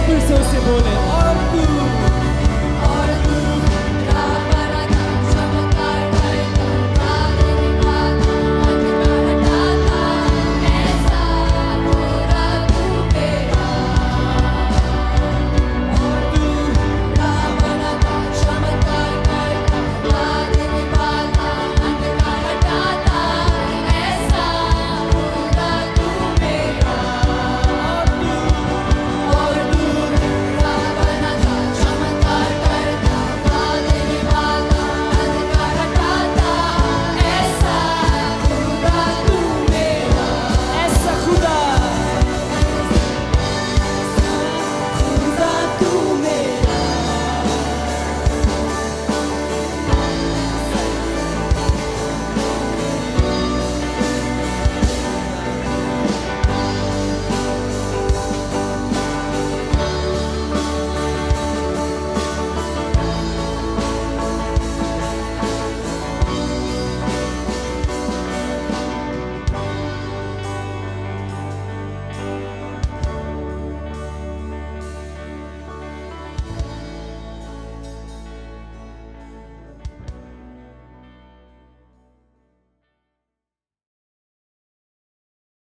फिर से उसे बोले और तू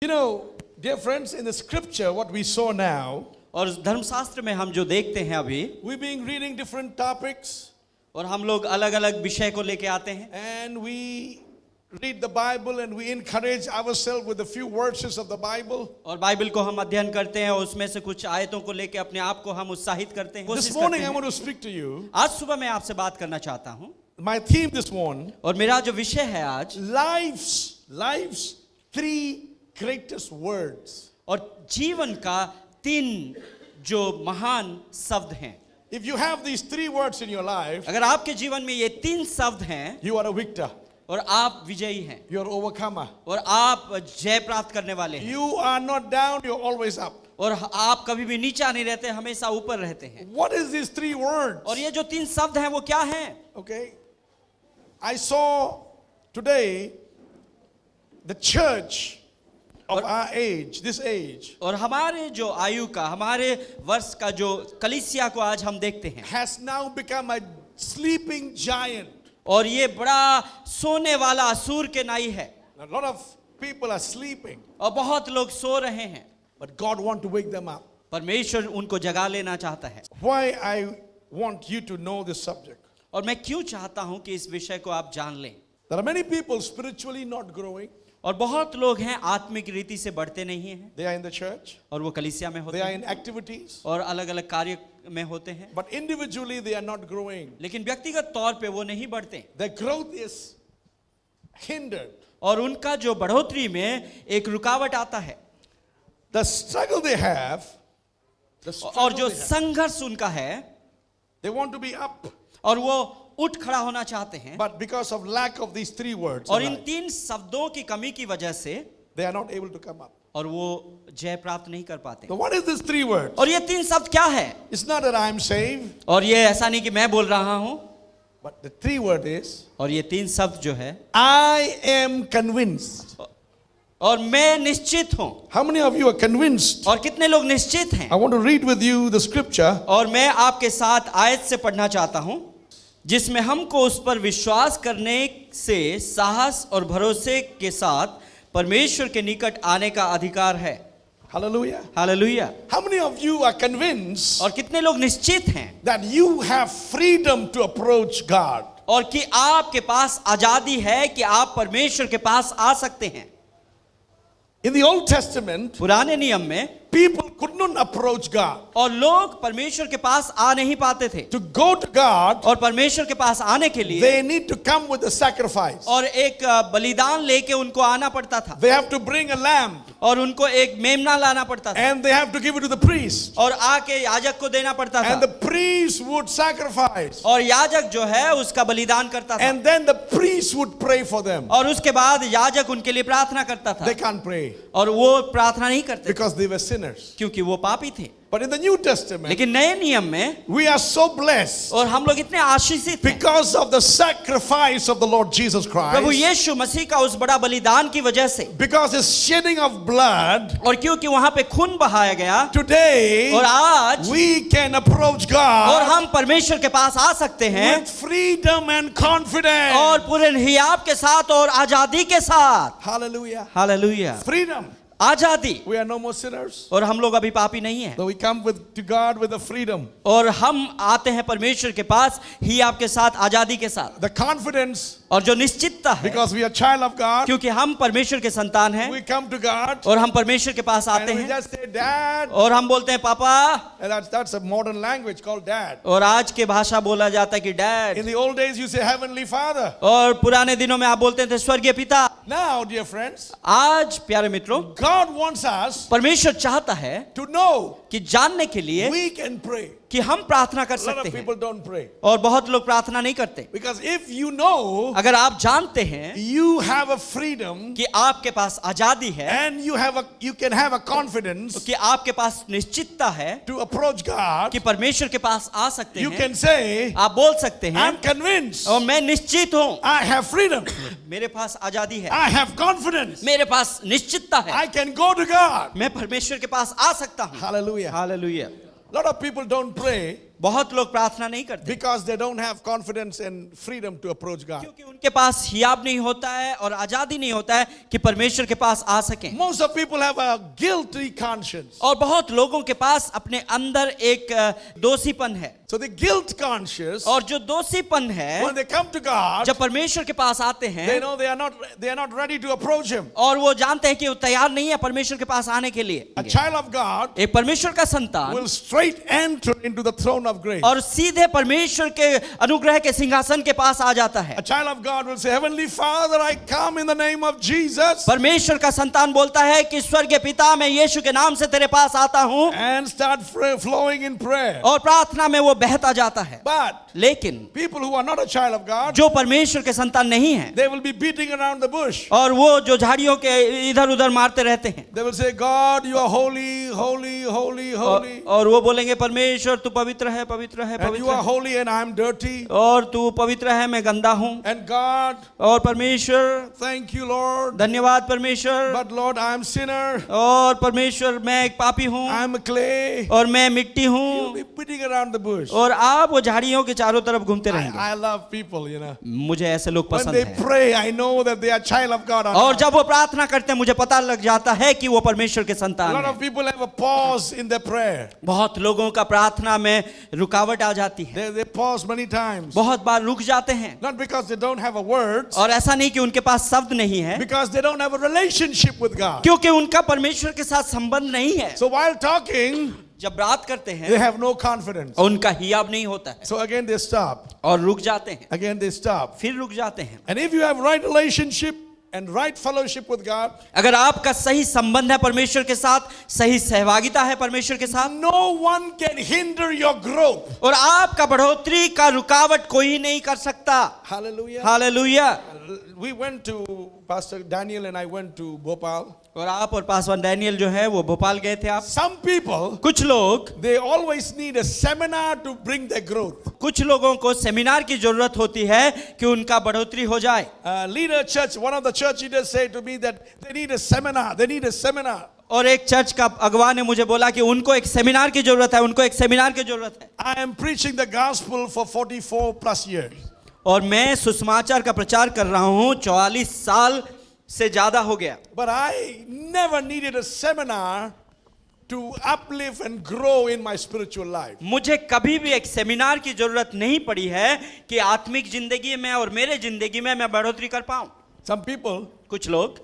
You know, dear friends, in the scripture, what we saw now, और धर्मशास्त्र में हम जो देखते हैं अभी, we've been reading different topics, और हम लोग अलग अलग विषय को लेके आते हैं, and we read the Bible and we encourage ourselves with a few verses of the Bible. और बाइबल को हम अध्ययन करते हैं और उसमें से कुछ आयतों को लेके अपने आप को हम उत्साहित करते हैं, कोशिश This करते morning I हैं। want to speak to you. आज सुबह मैं आपसे बात करना चाहता हूँ, My theme this morning, और मेरा जो विषय है आज, life's three greatest words. और जीवन का 3 जो महान शब्द हैं। If you have these 3 words in your life, अगर आपके जीवन में ये 3 शब्द हैं, you are a victor. और आप विजयी हैं, You are overcomer. और आप जय प्राप्त करने वाले हैं, You are not down, you're always up. और आप कभी भी नीचा नहीं रहते, हमेशा ऊपर रहते हैं। What is these 3 words? और ये जो 3 शब्द हैं वो क्या हैं? Okay. I saw today the church of our age, this age, और हमारे जो आयु का, हमारे वर्ष का जो कलीसिया को आज हम देखते हैं, has now become a sleeping giant. और ये बड़ा सोने वाला असूर के नाई है, A lot of people are sleeping, और बहुत लोग सो रहे हैं, but God wants to wake them up. परमेश्वर उनको जगा लेना चाहता है। Why I want you to know this subject. और मैं क्यों चाहता हूं कि इस विषय को आप जान लें। There are many people spiritually not growing. और बहुत लोग हैं आत्मिक रीति से बढ़ते नहीं हैं, They are in the church, और वो कलीसिया में होते they are हैं in activities, और अलग अलग कार्य में होते हैं, but individually they are not growing. लेकिन व्यक्तिगत तौर पे वो नहीं बढ़ते, Their growth is hindered. और उनका जो बढ़ोतरी में एक रुकावट आता है। The struggle they have, the struggle और जो they have, संघर्ष उनका है, they want to be up, और वो उठ खड़ा होना चाहते हैं, but because of lack of these 3 words, और in इन life, 3 शब्दों की कमी की वजह से they are not able to come up. और वो जय प्राप्त नहीं कर पाते। So what is this 3 words? और ये 3 शब्द क्या है? It's not that I am saved, और ये ऐसा नहीं कि मैं बोल रहा हूं, but the 3 word is, और ये 3 शब्द जो है, I am convinced. और मैं निश्चित हूं। How many of you are convinced? और कितने लोग निश्चित हैं? I want to read with you the scripture. और मैं आपके साथ आयत से पढ़ना चाहता हूं, जिसमें हमको उस पर विश्वास करने से साहस और भरोसे के साथ परमेश्वर के निकट आने का अधिकार है। Hallelujah. Hallelujah. How many of you are convinced और कितने लोग निश्चित हैं that you have freedom to approach God? और कि आपके पास आजादी है कि आप परमेश्वर के पास आ सकते हैं। In the Old Testament, पुराने नियम में people could not approach God. और लोग परमेश्वर के पास आ नहीं पाते थे, To go to God, और परमेश्वर के पास आने के लिए they need to come with a sacrifice. और एक बलिदान लेके उनको आना पड़ता था, They have to bring a lamb और उनको एक मेमना लाना पड़ता था, and they have to give it to the priest. और आके याजक को देना पड़ता And था, the priest would sacrifice. और याजक जो है उसका बलिदान करता था, And then the priest would pray for them. और उसके बाद याजक उनके लिए प्रार्थना करता था, They can't pray और वो प्रार्थना नहीं करते because they were sinners. sinners. क्योंकि वो पापी थे। But in the New Testament, लेकिन नए नियम में we are so blessed और हम लोग इतने आशीषित हैं because of the sacrifice of the Lord Jesus Prabhu Christ, यीशु मसीह का उस बड़ा बलिदान की वजह से, because his shedding of blood. और क्योंकि वहां पे खून बहाया गया, Today, और आज we can approach और God हम परमेश्वर के पास आ सकते हैं with freedom and confidence. और पूरे हियाब के साथ और आजादी के साथ। Hallelujah. Hallelujah, Freedom. आजादी। We are no more sinners. और हम लोग अभी पापी नहीं हैं, So we come to God with the freedom, और हम आते हैं परमेश्वर के पास हियाब के साथ, आजादी के साथ, the confidence, और जो निश्चितता है because we are child of God. क्योंकि हम परमेश्वर के संतान हैं We come to God और हम परमेश्वर के पास आते and we हैं just say, Dad. और हम बोलते हैं पापा, And that's a modern language called Dad. और आज के भाषा बोला जाता है कि In dad, the old days, you say Heavenly Father. और पुराने दिनों में आप बोलते थे स्वर्गीय पिता। Now, dear friends, आज प्यारे मित्रों, God wants us परमेश्वर चाहता है to know कि जानने के लिए we can pray. कि हम प्रार्थना कर A lot सकते of हैं, people don't pray. और बहुत लोग प्रार्थना नहीं करते। Because if you know अगर आप जानते हैं you have a freedom कि आपके पास आजादी है, and you can have a confidence कि आपके पास निश्चितता है to approach God, कि परमेश्वर के पास आ सकते you हैं, can say, आप बोल सकते हैं I'm convinced. और मैं निश्चित हूँ, I have freedom. मेरे पास आजादी है, I have confidence. मेरे पास निश्चितता है, I can go to God. मैं परमेश्वर के पास आ सकता हूँ। Hallelujah. Hallelujah. A lot of people don't pray बहुत लोग प्रार्थना नहीं करते because they don't have confidence and freedom to approach God. क्योंकि उनके पास हियाब नहीं होता है और आजादी नहीं होता है कि परमेश्वर के पास आ सकें। Most of people have a guilty conscience. और बहुत लोगों के पास अपने अंदर एक दोषीपन है, So the guilt conscious, और जो दोषीपन है when they come to God, जब परमेश्वर के पास आते they हैं know they are not ready to approach Him. और वो जानते हैं कि वो तैयार नहीं है परमेश्वर के पास आने के लिए। A child of God एक परमेश्वर का संतान will straight enter into the throne of grace. और सीधे परमेश्वर के अनुग्रह के सिंहासन के पास आ जाता है। A child of God will say, Heavenly Father, I come in the name of Jesus, परमेश्वर का संतान बोलता है कि स्वर्गीय पिता, मैं यीशु के नाम से तेरे पास आता हूँ, and start flowing in prayer. और प्रार्थना में वो बहता जाता है। But लेकिन people who are not a child of God, जो परमेश्वर के संतान नहीं है, they will be beating around the bush. और वो जो झाड़ियों के इधर उधर मारते रहते हैं, They will say, God, you are holy, holy, holy, holy. और वो बोलेंगे परमेश्वर तू पवित्र है, पवित्र है, And you पवित्र are है, holy and I am dirty. और तू पवित्र है, मैं गंदा हूँ। And God, और परमेश्वर, thank you, Lord. धन्यवाद परमेश्वर, But Lord, I am sinner. और परमेश्वर मैं एक पापी हूँ, I am a clay. और मैं मिट्टी You'll हूँ, be beating around the bush. और आप वो झाड़ियों के चारों तरफ घूमते रहेंगे। I love people, मुझे ऐसे लोग When पसंद they हैं, pray, I know that they are child of God. or और not. जब वो प्रार्थना करते हैं मुझे पता लग जाता है कि वो परमेश्वर के A संतान lot हैं। of people have a pause in their prayer. बहुत लोगों का प्रार्थना में रुकावट आ जाती है, They pause many times. बहुत बार रुक जाते हैं, Not because they don't have a words, और ऐसा नहीं कि उनके पास शब्द नहीं है, because they don't have a relationship with God. क्योंकि उनका परमेश्वर के साथ संबंध नहीं है। So while talking, जब बात करते they हैं have no confidence. उनका हियाब नहीं होता है, So again they stop. और रुक जाते हैं, Again they stop. फिर रुक जाते हैं। And if you have right relationship and right fellowship with God, अगर आपका सही संबंध है परमेश्वर के साथ, सही सहभागिता है परमेश्वर के साथ, no one can hinder your growth. और आपका बढ़ोतरी का रुकावट कोई नहीं कर सकता। Hallelujah. Hallelujah. We went to, Pastor Daniel and I went to Bhopal. और आप और पासवान डैनियल जो है वो भोपाल गए थे। आप Some people, कुछ लोग, they always need a seminar to bring their growth. कुछ लोगों को सेमिनार की जरूरत होती है कि उनका बढ़ोतरी हो जाए। Leader church, one of the church leaders said to me that they need a seminar. They need a seminar. और एक चर्च का अगवा ने मुझे बोला कि उनको एक सेमिनार की जरूरत है, उनको एक सेमिनार की जरूरत है। I am preaching the gospel for 44 plus years. और मैं सुसमाचार का प्रचार कर रहा हूँ 44 साल से ज्यादा हो गया, But I never needed a seminar to uplift and grow in my spiritual life. मुझे कभी भी एक सेमिनार की जरूरत नहीं पड़ी है कि आत्मिक जिंदगी में और मेरे जिंदगी में मैं बढ़ोतरी कर पाऊं। Some people, कुछ लोग,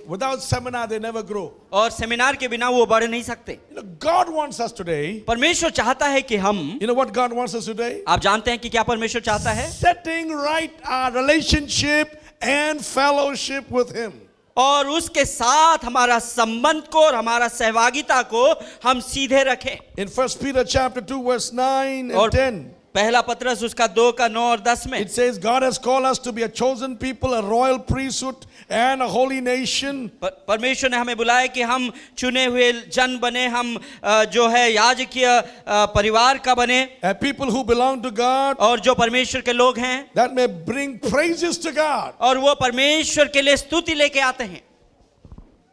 without seminar, they never grow. और सेमिनार के बिना वो बढ़ नहीं सकते। God wants us today. परमेश्वर चाहता है कि हम, You know what God wants us today? आप जानते हैं कि क्या परमेश्वर चाहता है? Setting right our relationship and fellowship with Him. और उसके साथ हमारा संबंध को और हमारा सहभागिता को हम सीधे रखें। In 1 Peter chapter 2 verse 9 and और 10. पहला पत्रस उसका 2 का 9 और 10 में It says, God has called us to be a chosen people, a royal priesthood, and a holy nation. परमेश्वर ने हमें बुलाया कि हम चुने हुए जन बने, हम जो है याजकीय परिवार का बने, People who belong to God, और जो परमेश्वर के लोग हैं that may bring praises to God. और वो परमेश्वर के लिए स्तुति लेके आते हैं।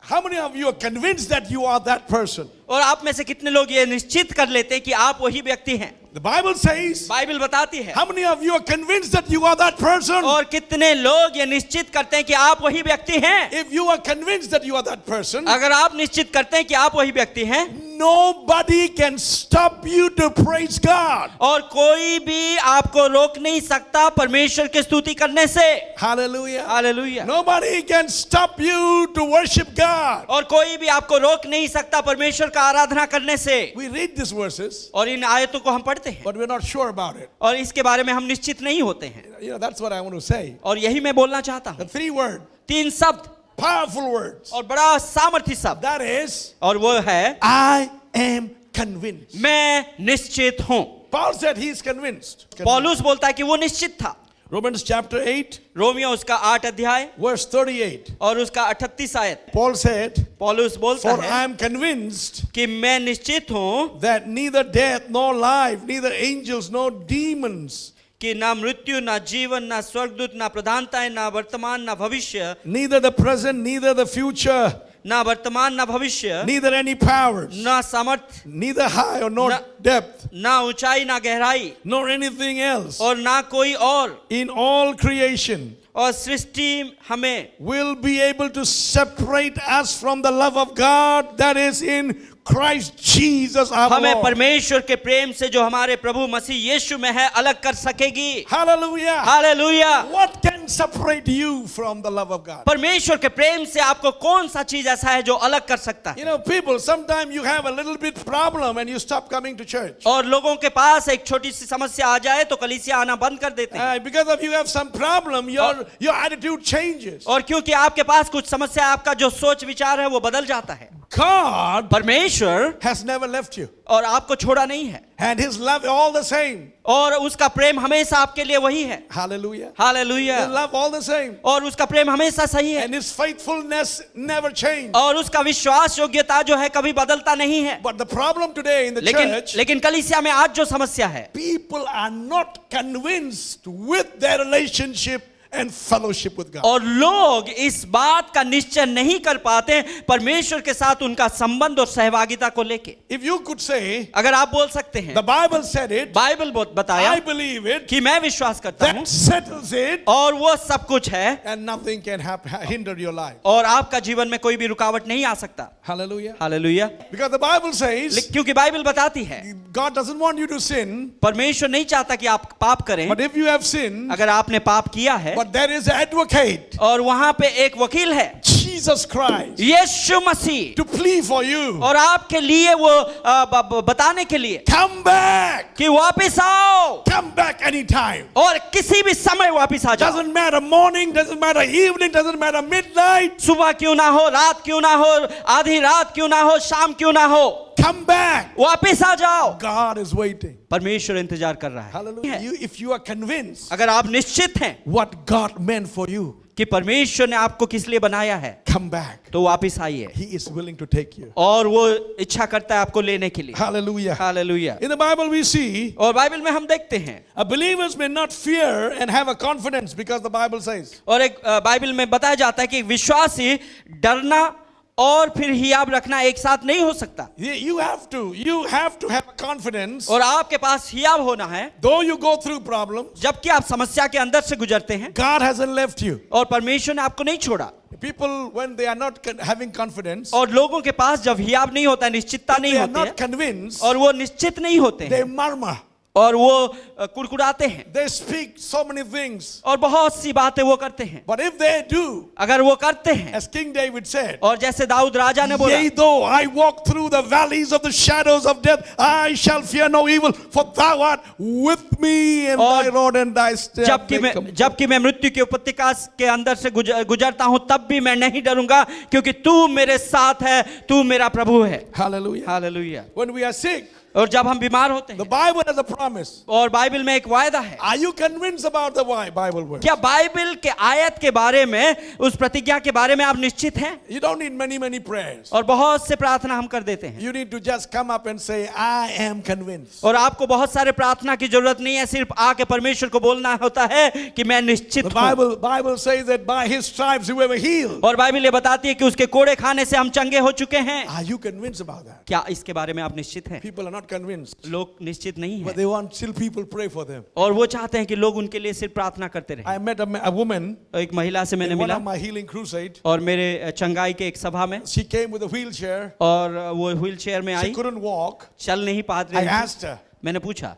How many of you are convinced that you are that person? और आप में से कितने लोग ये निश्चित कर लेते हैं कि आप वही व्यक्ति हैं? The Bible says, बाइबल बताती है। how many of you are convinced that you are that person? और कितने लोग ये निश्चित करते हैं कि आप वही व्यक्ति हैं? If you are convinced that you are that person, अगर आप निश्चित करते हैं कि आप वही व्यक्ति हैं, nobody can stop you to praise God. और कोई भी आपको रोक नहीं सकता परमेश्वर की स्तुति करने से। Hallelujah. Hallelujah. Nobody can stop you to worship God. और कोई भी आपको रोक नहीं सकता परमेश्वर का आराधना करने से। We read these verses, और इन आयतों को हम पढ़ते हैं but we're not sure about it. और इसके बारे में हम निश्चित नहीं होते हैं। You know, that's what I want to say. और यही मैं बोलना चाहता The हूँ। 3 words, 3 शब्द powerful words. और बड़ा सामर्थ्य शब्द, That is, और वो है I am convinced. मैं निश्चित हूँ। Paul said he is convinced. पौलुस बोलता है कि वो निश्चित था। Romans chapter 8, रोमियो उसका 8 अध्याय verse 38. और उसका 38 आयत, Paul said, पौलुस बोलता for I है am convinced कि मैं निश्चित हूँ that neither death nor life, neither angels nor demons, कि ना मृत्यु, ना जीवन, ना स्वर्गदूत, ना प्रधानताएं, ना वर्तमान, ना भविष्य, neither the present, neither the future, ना वर्तमान, ना भविष्य, neither any powers, ना सामर्थ, neither high or nor Na- depth, ना ऊंचाई, ना गहराई, nor anything else और ना कोई और, in all creation और सृष्टि हमें will be able to separate us from the love of God that is in Christ Jesus our हमें Lord. परमेश्वर के प्रेम से जो हमारे प्रभु मसीह यीशु में है अलग कर सकेगी। Hallelujah. Hallelujah. What can separate you from the love of God? परमेश्वर के प्रेम से आपको कौन सा चीज ऐसा है जो अलग कर सकता है? You know, people, sometimes you have a little bit problem and you stop coming to church. और लोगों के पास एक छोटी सी समस्या आ जाए तो कलीसिया आना बंद कर देते हैं। Because of you have some problem, your attitude changes. और क्योंकि आपके पास कुछ समस्या है, आपका जो सोच विचार है वो बदल जाता है। God परमेश्वर has never left you. और आपको छोड़ा नहीं है, And his love all the same. और उसका प्रेम हमेशा आपके लिए वही है। Hallelujah. Hallelujah. His love all the same. और उसका प्रेम हमेशा सही है, And his faithfulness never changed. और उसका विश्वास योग्यता जो है कभी बदलता नहीं है। But the problem today in the church, लेकिन कलीसिया में आज जो समस्या है, people are not convinced with their relationship and fellowship with God. और लोग इस बात का निश्चय नहीं कर पाते परमेश्वर के साथ उनका संबंध और सहभागिता को लेके। If you could say, अगर आप बोल सकते हैं, the Bible said it, Bible बताया I believe it, कि मैं विश्वास करता हूँ that settles it, और वो सब कुछ है, and nothing can hinder your life. और आपका जीवन में कोई भी रुकावट नहीं आ सकता। Hallelujah. Hallelujah. Because the Bible says, क्योंकि बाइबल बताती है God doesn't want you to sin, परमेश्वर नहीं चाहता कि आप पाप करें, but if you have sinned, अगर आपने पाप किया है, but there is an advocate, और वहां पे एक वकील है, Jesus Christ, Yeshu Masih, to plead for you. और आपके लिए वो बताने के लिए Come back. कि वापस आओ, Come back anytime. और किसी भी समय वापस आ जाओ। Doesn't matter morning, doesn't matter evening, doesn't matter midnight. सुबह क्यों ना हो, रात क्यों ना हो, आधी रात क्यों ना हो, शाम क्यों ना हो, Come back. वापस आ जाओ। God is waiting. परमेश्वर इंतजार कर रहा है। Hallelujah. If you are convinced अगर आप निश्चित हैं what God meant for you, कि परमेश्वर ने आपको किस लिए बनाया है, come back. तो वापस आइए, He is willing to take you. और वो इच्छा करता है आपको लेने के लिए। Hallelujah. Hallelujah. In the Bible we see, और बाइबल में हम देखते हैं, believers may not fear and have a confidence because the Bible says. और एक बाइबल में बताया जाता है कि विश्वासी डरना और फिर हियाब रखना एक साथ नहीं हो सकता। You have to have a confidence. और आपके पास हियाब होना है, Though you go through problems, जबकि आप समस्या के अंदर से गुजरते हैं, God hasn't left you. और परमेश्वर ने आपको नहीं छोड़ा। People, when they are not having confidence, और लोगों के पास जब हियाब नहीं होता है, निश्चितता नहीं they are होती not है, convinced, और वो निश्चित नहीं होते they हैं, murmur. और वो कुड़कुड़ाते हैं, They speak so many things. और बहुत सी बातें वो करते हैं। But if they do, अगर वो करते हैं, as King David said, और जैसे दाऊद राजा ने बोला, yea, though I walk through the valleys of the shadows of death, I shall fear no evil, for thou art with me, and और thy rod and thy staff. जबकि मैं मृत्यु की उपत्यका के अंदर से गुजरता हूं, तब भी मैं नहीं डरूंगा, क्योंकि तू मेरे साथ है, तू मेरा प्रभु है। Hallelujah. Hallelujah. When we are sick, और जब हम बीमार होते the हैं, Bible has a promise. और बाइबल में एक वायदा है। Are you convinced about the Bible word? क्या बाइबल के आयत के बारे में, उस प्रतिज्ञा के बारे में आप निश्चित हैं? You don't need many prayers. और बहुत से प्रार्थना हम कर देते हैं, You need to just come up and say, I am convinced. और आपको बहुत सारे प्रार्थना की जरूरत नहीं है, सिर्फ आके परमेश्वर को बोलना होता है कि मैं निश्चित The हूं। Bible says that by his stripes we were healed. और बाइबल ये बताती है कि उसके कोड़े खाने से हम चंगे हो चुके हैं। Are you convinced about that? क्या इसके बारे में आप निश्चित हैं? People are not convinced, लोग निश्चित नहीं but हैं, they want still people pray for them. और वो चाहते हैं कि लोग उनके लिए सिर्फ प्रार्थना करते रहें। I met a woman एक महिला से मैंने in one मिला, of my healing crusade. और मेरे चंगाई के एक सभा में, She came with a wheelchair. और वो व्हील चेयर में She आई, couldn't walk. चल नहीं पा I रही थी। asked her, मैंने पूछा,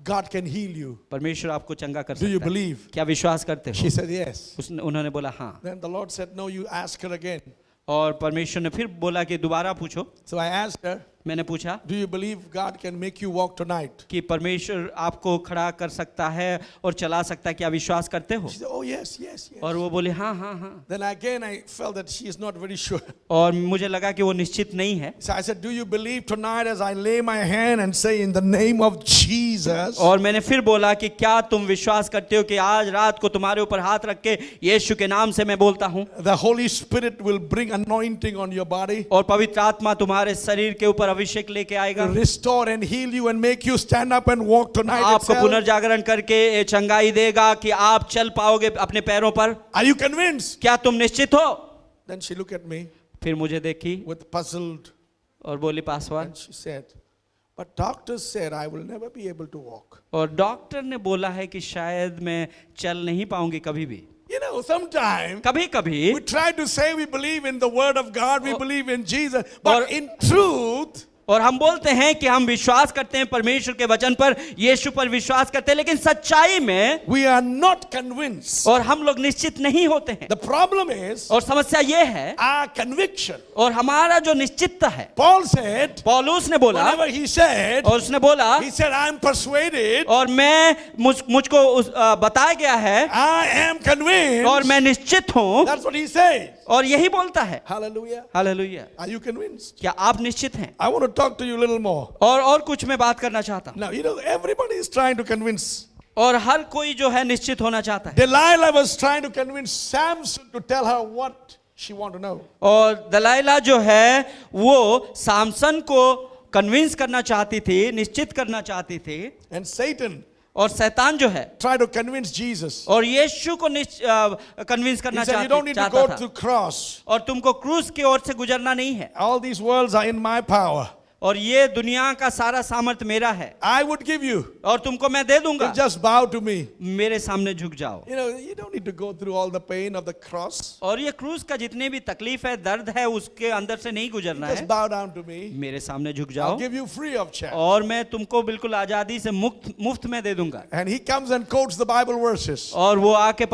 God can heal you. परमेश्वर आपको चंगा कर Do you सकता है, believe? क्या विश्वास करते She हो? said yes. उन्होंने बोला हाँ, Then the Lord said, no, you ask her again. और परमेश्वर ने फिर बोला कि दोबारा पूछो। So I asked her, मैंने पूछा do you believe God can make you walk tonight? कि परमेश्वर आपको खड़ा कर सकता है और चला सकता है, क्या विश्वास करते हो? She said, oh yes, yes, yes. और वो बोले हाँ हाँ हाँ। Then again I felt that she is not very sure. और मुझे लगा कि वो निश्चित नहीं है, So I said, do you believe tonight as I lay my hand and say in the name of Jesus? और मैंने फिर बोला कि क्या तुम विश्वास करते हो कि आज रात को तुम्हारे ऊपर हाथ रख के यीशु के नाम से मैं बोलता हूँ, The Holy Spirit will bring anointing on your body, और पवित्र आत्मा तुम्हारे शरीर के ऊपर अभिषेक लेके आएगा, restore and heal you and make you stand up and walk tonight आपको itself. पुनर्जागरण करके चंगाई देगा कि आप चल पाओगे अपने पैरों पर। Are you convinced? क्या तुम निश्चित हो? Then she looked at me फिर मुझे देखी with puzzled और बोली Paswan, and she said, but doctors said I will never be able to walk. और डॉक्टर ने बोला है कि शायद मैं चल नहीं पाऊंगी कभी भी। You know, sometimes कभी कभी we try to say we believe in the word of God, we believe in Jesus, or- but in truth, और हम बोलते हैं कि हम विश्वास करते हैं परमेश्वर के वचन पर, यीशु पर विश्वास करते हैं, लेकिन सच्चाई में we are not convinced. और हम लोग निश्चित नहीं होते हैं। The problem is और समस्या ये है, our conviction. और हमारा जो निश्चितता है, Paul said, पौलुस ने बोला, whenever he said, और उसने बोला, he said, I'm persuaded, और मैं मुझको बताया गया है, I am convinced. और मैं निश्चित हूं, That's what he says. और यही बोलता है। Hallelujah. Hallelujah. Are you convinced? क्या आप निश्चित हैं? I want to talk to you a little more. और कुछ मैं बात करना चाहता हूं। Now, you know, everybody is trying to convince. और हर कोई जो है निश्चित होना चाहता है। Delilah was trying to convince Samson to tell her what she wanted to know. और दलाइला जो है वो सामसन को कन्विंस करना चाहती थी, निश्चित करना चाहती थी, And Satan और शैतान जो है tried to convince Jesus. और यीशु को कन्विंस He करना said, you don't need to चाहता go था, to cross. और तुमको क्रूस की ओर से गुजरना नहीं है, All these worlds are in my power. और ये दुनिया का सारा सामर्थ मेरा है, I would give you. और तुमको मैं दे दूंगा, You just bow to me. मेरे सामने झुक जाओ। You know, you don't need to go through all the pain of the cross. और ये क्रूस का जितने भी तकलीफ है, दर्द है, उसके अंदर से नहीं गुजरना Just है, bow down to me. मेरे सामने झुक I'll जाओ, give you free of charge. और मैं तुमको बिल्कुल आजादी से मुफ्त में दे दूंगा। And he comes and quotes the Bible verses. और वो आके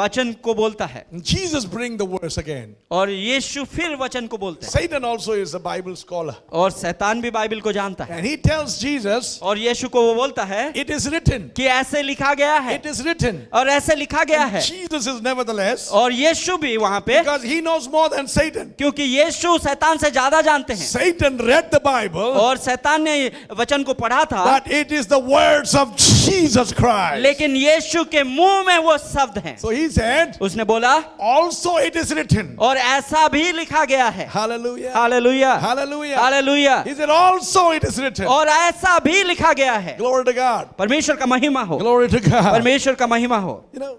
वचन को बोलता है, And Jesus bring the verse again. और यीशु फिर वचन को बोलते हैं, Satan also is a Bible scholar. और शैतान भी बाइबल को जानता है, And he tells Jesus, और यीशु को वो बोलता है it is written. कि ऐसे लिखा गया है, It is written. और ऐसे लिखा गया है। Jesus is nevertheless, और यीशु भी वहां पे, because he knows more than Satan. क्योंकि यीशु शैतान से ज्यादा जानते हैं, Satan read the Bible, और शैतान ने वचन को पढ़ा था, but it is the words of Jesus Christ. लेकिन यीशु के मुंह में वो शब्द हैं। So he said, उसने बोला, also it is written. और ऐसा भी लिखा गया है। Hallelujah. Hallelujah, Hallelujah. Hallelujah. He said, also it is written. और ऐसा भी लिखा गया है। Glory to God. परमेश्वर का महिमा हो, Glory to God. परमेश्वर का महिमा हो। You know,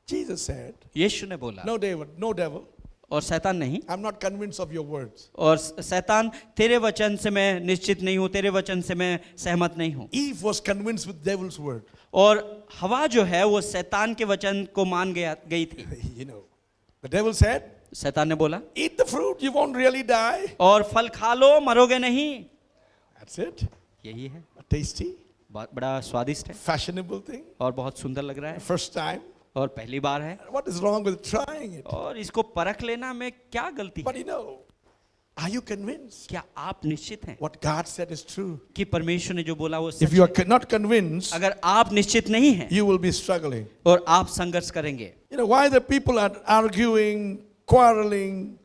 Jesus said, यीशु ने बोला, no devil, no devil. और शैतान नहीं, I'm not convinced of your words. और शैतान तेरे वचन से मैं निश्चित नहीं हूं, तेरे वचन से मैं सहमत नहीं हूं। Eve was convinced with devil's word. और हवा जो है वो शैतान के वचन को मान गई थी। You know, the devil said, शैतान ने बोला, eat the fruit, you won't really die. और फल खा लो, मरोगे नहीं। That's it. यही है, Tasty, बड़ा स्वादिष्ट है, fashionable thing. और बहुत सुंदर लग रहा है, First time. और पहली बार है, What is wrong with trying it? और इसको परख लेना में क्या गलती है? But you know, are you convinced? क्या आप निश्चित हैं What God said is true. कि परमेश्वर ने जो बोला वो If सच you है? are not convinced, अगर आप निश्चित नहीं हैं, you will be struggling. और आप संघर्ष करेंगे। You know, why the people are arguing, quarreling,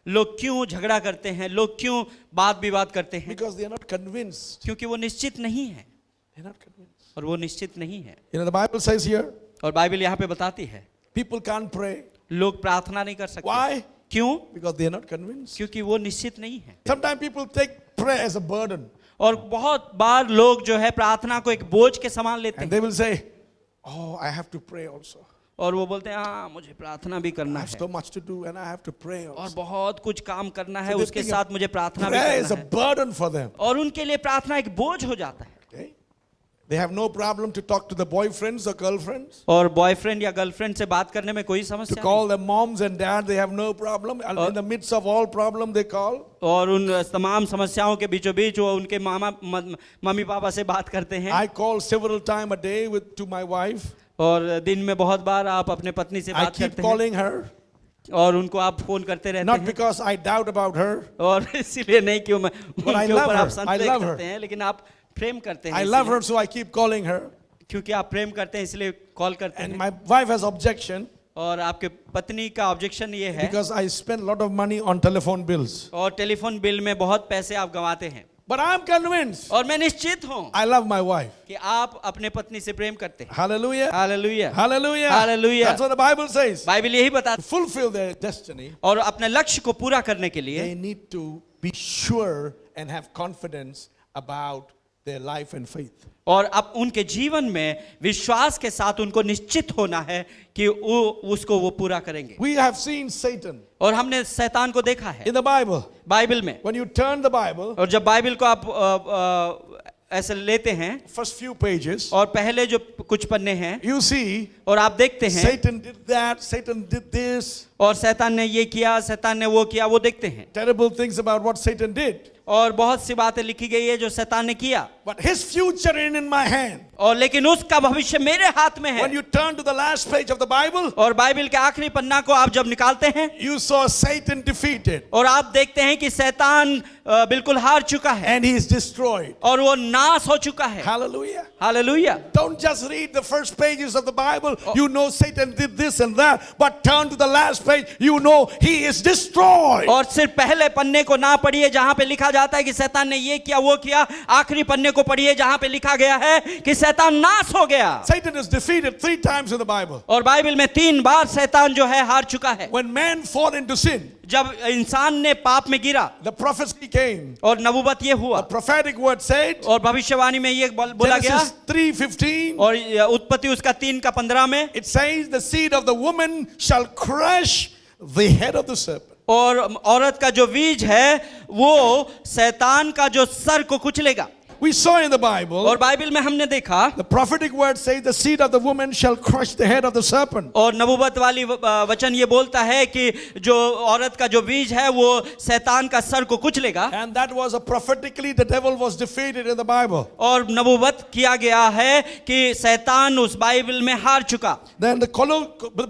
लोग क्यों झगड़ा करते हैं, लोग क्यों वाद विवाद करते हैं? Because they are not convinced. क्योंकि वो निश्चित नहीं है, They are not convinced. और वो निश्चित नहीं है। You know, the Bible says here, और बाइबल यहाँ पे बताती है people can't pray. लोग प्रार्थना नहीं कर सकते। Why? क्यों? Because they are not convinced. क्योंकि वो निश्चित नहीं है। Sometimes people take prayer as a burden. और बहुत बार लोग जो है प्रार्थना को एक बोझ के समान लेते And हैं, they will say, oh, I have to pray also. और वो बोलते हैं हाँ मुझे प्रार्थना भी I करना have है, so much to do and I have to pray और also. बहुत कुछ काम करना है, So they उसके think साथ मुझे प्रार्थना भी Prayer is a करना है, burden for them. और उनके लिए प्रार्थना एक बोझ हो जाता है। Okay? They have no problem to talk to the boyfriends or girlfriends. और बॉयफ्रेंड या गर्लफ्रेंड से बात करने में कोई To समस्या नहीं, call them moms and dad, they have no problem. And in the midst of all problem, they call. और उन तमाम समस्याओं के बीचों बीच वो उनके मम्मी पापा से बात करते हैं। I call several times a day to my wife. और दिन में बहुत बार आप अपने पत्नी से I बात keep करते हैं, calling her. और उनको आप फोन करते रहते Not हैं, because I doubt about her. और इसीलिए नहीं कि मैं But I उनके love ऊपर her. आप I संदेह love her. करते हैं, लेकिन आप प्रेम करते हैं I love इसलिए। her, so I keep calling her. क्योंकि आप प्रेम करते हैं इसलिए कॉल करते And हैं। my wife has objection और आपके पत्नी का ऑब्जेक्शन ये है, because I spend a lot of money on telephone bills. और टेलीफोन बिल में बहुत पैसे आप गंवाते हैं। But I'm convinced और मैं निश्चित हूँ I love my wife. कि आप अपने पत्नी से प्रेम करते हैं। Hallelujah. Hallelujah, Hallelujah. Hallelujah. That's what the Bible says. Bible यही बताता To fulfill their destiny, है। और अपने लक्ष्य को पूरा करने के लिए they need to be sure and have confidence about their life and faith. और अब उनके जीवन में विश्वास के साथ उनको निश्चित होना है कि वो उसको वो पूरा करेंगे। We have seen Satan और हमने शैतान को देखा है in the Bible. बाइबल में। When you turn the Bible, और जब बाइबल को आप ऐसे लेते हैं, first few pages, और पहले जो कुछ पन्ने हैं, you see और आप देखते हैं Satan did that, Satan did this, और शैतान ने ये किया, शैतान ने वो किया, वो देखते हैं। terrible things about what Satan did. और बहुत सी बातें लिखी गई है जो शैतान ने किया, But his future in my hand. और लेकिन उसका भविष्य मेरे हाथ में When है। you turn to the last page of the Bible, और बाइबल के आखिरी पन्ना को आप जब निकालते हैं, you saw Satan defeated और आप देखते हैं कि शैतान बिल्कुल हार चुका है, and he is destroyed. और वो नाश हो चुका है। Hallelujah. Hallelujah. Don't just read the first pages of the Bible. You know Satan did this and that. But turn to the last page. You know he is destroyed. और सिर्फ पहले पन्ने को ना पढ़िए जहां पे लिखा जाता है कि शैतान ने ये किया वो किया, आखिरी पन्ने को पढ़िए जहां पे लिखा गया है कि शैतान नाश हो गया। Satan is defeated 3 times in the Bible. और बाइबल में 3 बार शैतान जो है हार चुका है। When man fall into sin, जब इंसान ने पाप में गिरा the prophecy came. और नबूवत ये हुआ, The prophetic word said, और भविष्यवाणी में ये बोला गया, Genesis 3:15, और उत्पत्ति उसका 3:15 में, it says the seed of the woman shall crush the head of the serpent. और औरत का जो बीज है वो शैतान का जो सर को कुचलेगा। We saw in the Bible, और बाइबल में हमने देखा, the prophetic word says the seed of the woman shall crush the head of the serpent. और नबूवत वाली वचन ये बोलता है कि जो औरत का जो बीज है वो शैतान का सर को कुचलेगा। And that was a prophetically the devil was defeated in the Bible. और नबूवत किया गया है कि शैतान उस बाइबल में हार चुका। Then the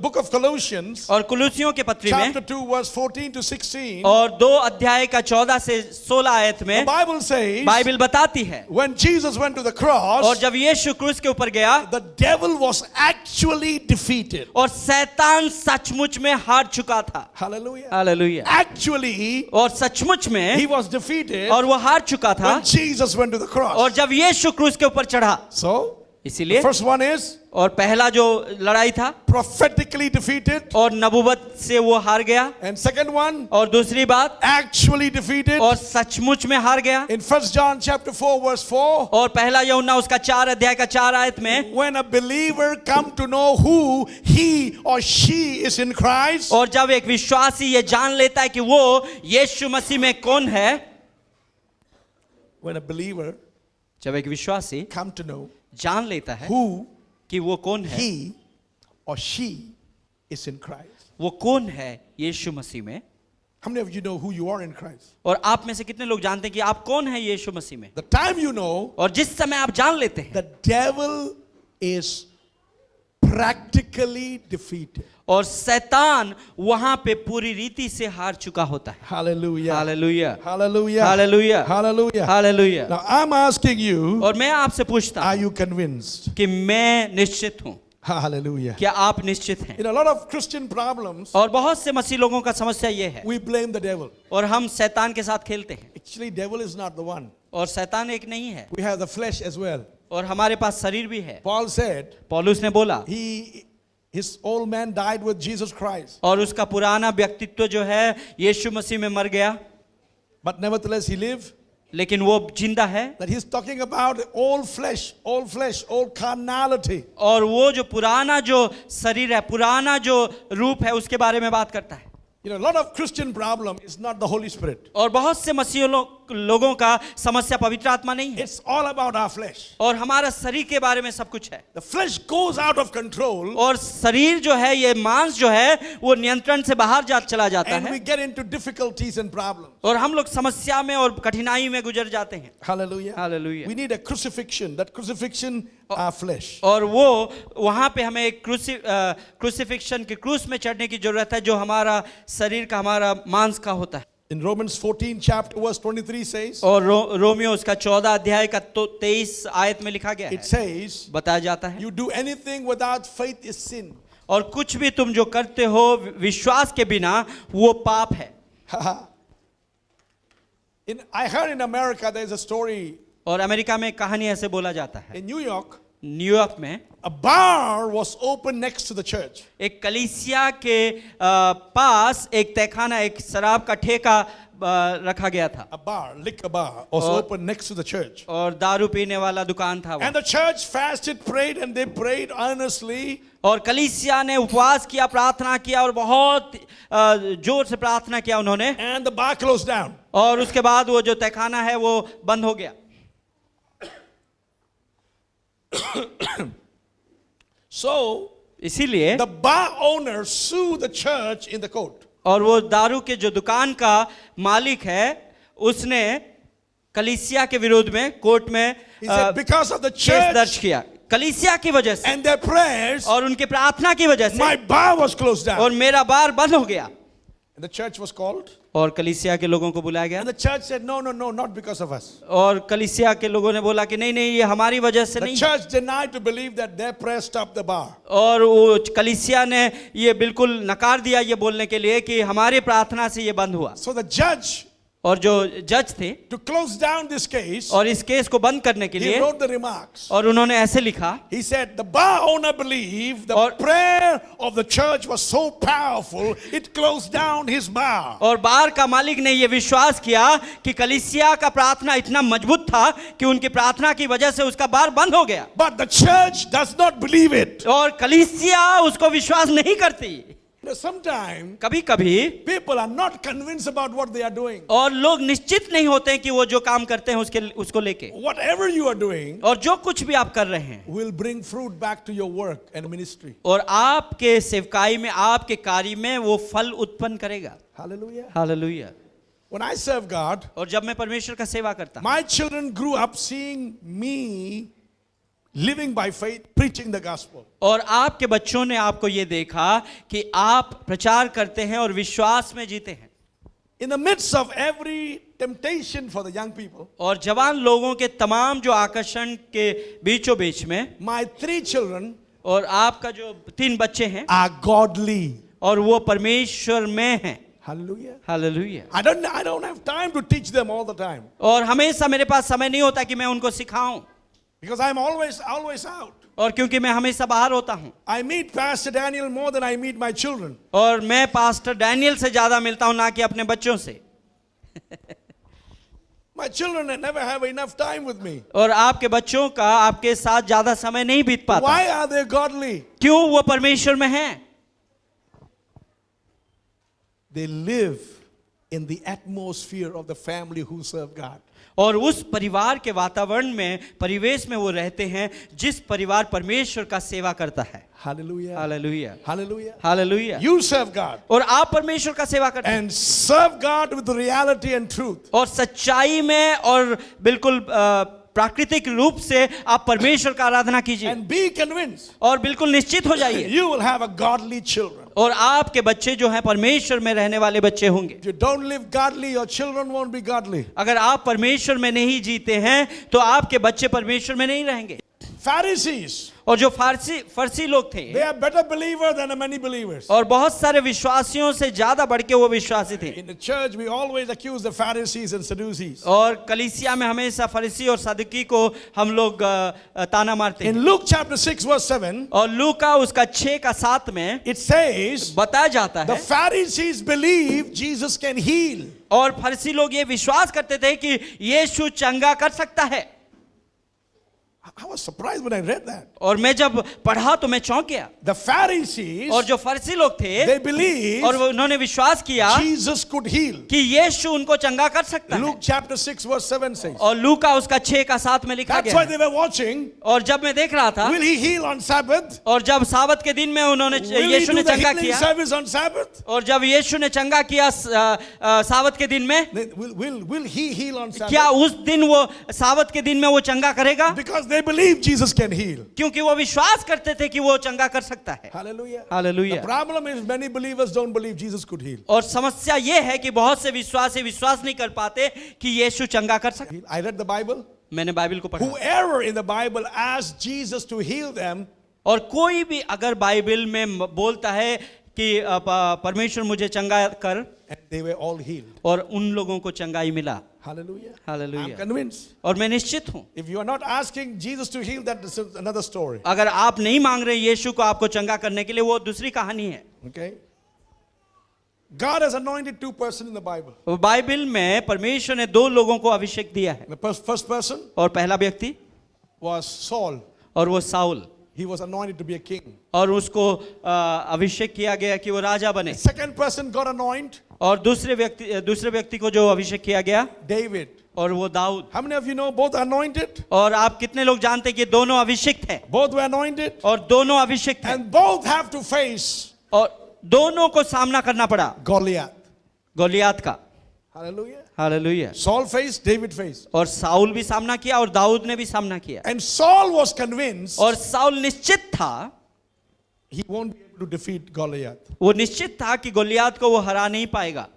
book of Colossians, और कुलुसियों के पत्री में, chapter 2, verse 14 to 16, और 2 अध्याय का 14 से 16 आयत the में Bible says, बाइबल बताती है, when Jesus went to the और cross, जब यीशु क्रूस के ऊपर गया, the devil was actually defeated. और शैतान सचमुच में हार चुका था। Hallelujah. हालेलुया। Actually, और सचमुच he में, was defeated और वो हार चुका था, when Jesus went to the cross. और जब यीशु क्रूस के ऊपर चढ़ा। So, the इसीलिए, first one is और पहला जो लड़ाई था, prophetically defeated, और नबूवत से वो हार गया, and second one, और दूसरी बात, actually defeated. और सचमुच में हार गया। In 1 John chapter 4, verse 4, और पहला यूहन्ना उसका 4 अध्याय का 4 आयत में, when a believer come to know who he or she is in Christ, और जब एक विश्वासी ये जान लेता है कि वो यीशु मसीह में कौन है, when a believer जब एक विश्वासी come to know जान लेता है who कि वो कौन है, he or she is in Christ. वो कौन है यीशु मसीह में। How many of you know who you are in Christ? और आप में से कितने लोग जानते हैं कि आप कौन है यीशु मसीह में। The time you know, और जिस समय आप जान लेते हैं, the devil is practically defeated. और शैतान वहां पे पूरी रीति से हार चुका होता है। Hallelujah. Hallelujah, Hallelujah. Hallelujah, Hallelujah. Hallelujah. Now I'm asking you, और मैं आपसे पूछता are हूं you convinced? कि मैं निश्चित हूं। Hallelujah. क्या आप निश्चित हैं? In a lot of Christian problems, और बहुत से मसीह लोगों का समस्या ये है, we blame the devil. और हम शैतान के साथ खेलते हैं, Actually, devil is not the one. और शैतान एक नहीं है, We have the flesh as well. और हमारे पास शरीर भी है। Paul said, पौलुस ने बोला, his old man died with Jesus Christ, और उसका पुराना व्यक्तित्व जो है यीशु मसीह में मर गया, but nevertheless he lived. लेकिन वो जिंदा है। That he's talking about all flesh, all carnality. और वो जो पुराना जो शरीर है, पुराना जो रूप है, उसके बारे में बात करता है। You know, a lot of Christian problem is not the Holy Spirit. और बहुत से मसीह लोगों का समस्या पवित्र आत्मा नहीं है, It's all about our flesh. और हमारा शरीर के बारे में सब कुछ है। The flesh goes out of control, और शरीर जो है, ये मांस जो है, वो नियंत्रण से बाहर चला जाता and we है, get into difficulties and problems. और हम लोग समस्या में और कठिनाई में गुजर जाते हैं। Hallelujah. Hallelujah. We need a crucifixion. That crucifixion, our flesh. और वो वहां पे हमें एक क्रूसिफिक्शन के क्रूस में चढ़ने की जरूरत है, जो हमारा शरीर का, हमारा मांस का होता है। In Romans 14 chapter verse 23 says, और रोमियो उसका 14 अध्याय का 23 आयत में लिखा गया है, it says, बताया जाता है, you do anything without faith is sin. और कुछ भी तुम जो करते हो विश्वास के बिना, वो पाप है। I heard in America there is a story. और अमेरिका में कहानी ऐसे बोला जाता है, In New York, न्यूयॉर्क में a bar was open next to the church. एक कलीसिया के पास एक तहखाना, एक शराब का ठेका रखा गया था, A bar, liquor bar, was open next to the church. और दारू पीने वाला दुकान था वो। And the church fasted, prayed, and they prayed earnestly. और कलीसिया ने उपवास किया, प्रार्थना किया, और बहुत जोर से प्रार्थना किया उन्होंने, And the bar closed down. और उसके बाद वो जो तहखाना है वो बंद हो गया। So इसीलिए the bar owner sued the church in the court. और वो दारू के जो दुकान का मालिक है, उसने कलीसिया के विरोध में कोर्ट में He said, because of the case दर्ज church किया, कलीसिया की वजह से and their prayers, और उनके प्रार्थना की वजह से, my bar was closed और down. मेरा बार बंद हो गया। And the church was called. और कलीसिया के लोगों को बुलाया गया, And the church said, no, not because of us. और कलीसिया के लोगों ने बोला कि नहीं नहीं, ये हमारी वजह से The नहीं। church denied to believe that their prayer stopped the bar. और वो कलीसिया ने ये बिल्कुल नकार दिया ये बोलने के लिए कि हमारी प्रार्थना से ये बंद हुआ। So the judge, और जो जज थे, to close down this case, और इस केस को बंद करने के he लिए, wrote the remarks. और उन्होंने ऐसे लिखा, He said, the bar owner believed the और- prayer of the church was so powerful, it closed down his bar. और बार का मालिक ने ये विश्वास किया कि कलीसिया का प्रार्थना इतना मजबूत था कि उनकी प्रार्थना की वजह से उसका बार बंद हो गया, But the church does not believe it. और कलीसिया उसको विश्वास नहीं करती। You know, sometimes कभी कभी people are not convinced about what they are doing. और लोग निश्चित नहीं होते हैं कि वो जो काम करते हैं उसको लेके, Whatever you are doing और जो कुछ भी आप कर रहे हैं, will bring fruit back to your work and ministry. और आपके सेवकाई में, आपके कार्य में वो फल उत्पन्न करेगा। Hallelujah. Hallelujah. When I serve God, और जब मैं परमेश्वर का सेवा करता हूं, my children grew up seeing me living by faith, preaching the gospel. और आपके बच्चों ने आपको ये देखा कि आप प्रचार करते हैं और विश्वास में जीते हैं। In the midst of every temptation for the young people, और जवान लोगों के तमाम जो आकर्षण के बीचों बीच में, my 3 children और आपका जो 3 बच्चे हैं, are godly. और वो परमेश्वर में हैं। Hallelujah. Hallelujah. I don't have time to teach them all the time और हमेशा मेरे पास समय नहीं होता कि मैं उनको सिखाऊं, because I'm always out. और क्योंकि मैं हमेशा बाहर होता हूं, I meet Pastor Daniel more than I meet my children. और मैं पास्टर डैनियल से ज्यादा मिलता हूं, ना कि अपने बच्चों से। My children never have enough time with me. और आपके बच्चों का आपके साथ ज्यादा समय नहीं बीत पाता। Why are they godly? क्यों? वो परमेश्वर में हैं। They live in the atmosphere of the family who serve God. और उस परिवार के वातावरण में, परिवेश में वो रहते हैं जिस परिवार परमेश्वर का सेवा करता है। Hallelujah. Hallelujah. Hallelujah. Hallelujah. You serve God और आप परमेश्वर का सेवा करते हैं, and serve God with reality and truth. और सच्चाई में और बिल्कुल प्राकृतिक रूप से आप परमेश्वर का आराधना कीजिए, And be convinced और बिल्कुल निश्चित हो जाइए, you will have a godly children. और आपके बच्चे जो हैं परमेश्वर में रहने वाले बच्चे होंगे। If you don't live godly, your children won't be godly. अगर आप परमेश्वर में नहीं जीते हैं तो आपके बच्चे परमेश्वर में नहीं रहेंगे। Pharisees और जो फरसी लोग थे They are better believers than many believers. और बहुत सारे विश्वासियों से ज्यादा बढ़ के वो विश्वासी थे। In the church, we always accuse the Pharisees and Sadducees. और कलीसिया में हमेशा फरीसी और सदुकी को हम लोग ताना मारते हैं। In Luke chapter 6 verse 7, और लूका उसका 6 का 7 में it says, बताया जाता the है Pharisees believe Jesus can heal. और फरीसी लोग ये विश्वास करते थे कि यीशु चंगा कर सकता है। I was surprised when I read that. और मैं जब पढ़ा तो मैं चौंक गया। The Pharisees, और जो फरीसी लोग थे they believe और उन्होंने विश्वास किया Jesus could heal. कि यीशु उनको चंगा कर सकता है। Luke chapter 6 verse 7 says. और लूका उसका 6 का 7 में लिखा That's गया why है। they were watching. और जब मैं देख रहा था Will he heal on Sabbath? और जब साबत के दिन में उन्होंने Will he यीशु do ने the चंगा healing किया service on Sabbath? और जब यीशु ने चंगा किया साबत के दिन में, Will he heal on Sabbath? क्या उस दिन वो साबत के दिन में वो चंगा करेगा? Because they believe Jesus can heal. क्योंकि वो विश्वास करते थे कि वो चंगा कर सकता है। Hallelujah. Hallelujah. The problem is many believers don't believe Jesus could heal. और समस्या ये है कि बहुत से विश्वासी विश्वास नहीं कर पाते कि यीशु चंगा कर सकता। I read the Bible. मैंने बाइबल को पढ़ा Whoever in the Bible asked Jesus to heal them, और कोई भी अगर बाइबल में बोलता है कि परमेश्वर मुझे चंगा कर, and they were all healed. और उन लोगों को चंगाई मिला। Hallelujah. हालेलुया। I'm convinced. और मैं निश्चित हूँ If you are not asking Jesus to heal, that is another story. अगर आप नहीं मांग रहे यीशु को आपको चंगा करने के लिए, वो दूसरी कहानी है। Okay? God has anointed two persons in the Bible. Bible में परमेश्वर ने 2 लोगों को अभिषेक दिया है। The first person और पहला व्यक्ति was Saul. और वो Saul, He was anointed to be a king. और उसको अभिषेक किया गया कि वो राजा बने। The second person got anointed, और दूसरे व्यक्ति को जो अभिषेक किया गया, David. और वो Dawood. How many of you know both are anointed? और आप कितने लोग जानते हैं कि दोनों अभिषिक्त हैं? Both were anointed. और दोनों अभिषिक्त हैं And both have to face और दोनों को सामना करना पड़ा Goliath. गोलियात का। Hallelujah. Hallelujah. Saul faced, David faced. और साउल भी सामना किया और दाऊद ने भी सामना किया। And Saul was convinced और साउल निश्चित था, he won't be able to defeat Goliath. वो निश्चित था कि गोलियात को वो हरा नहीं पाएगा।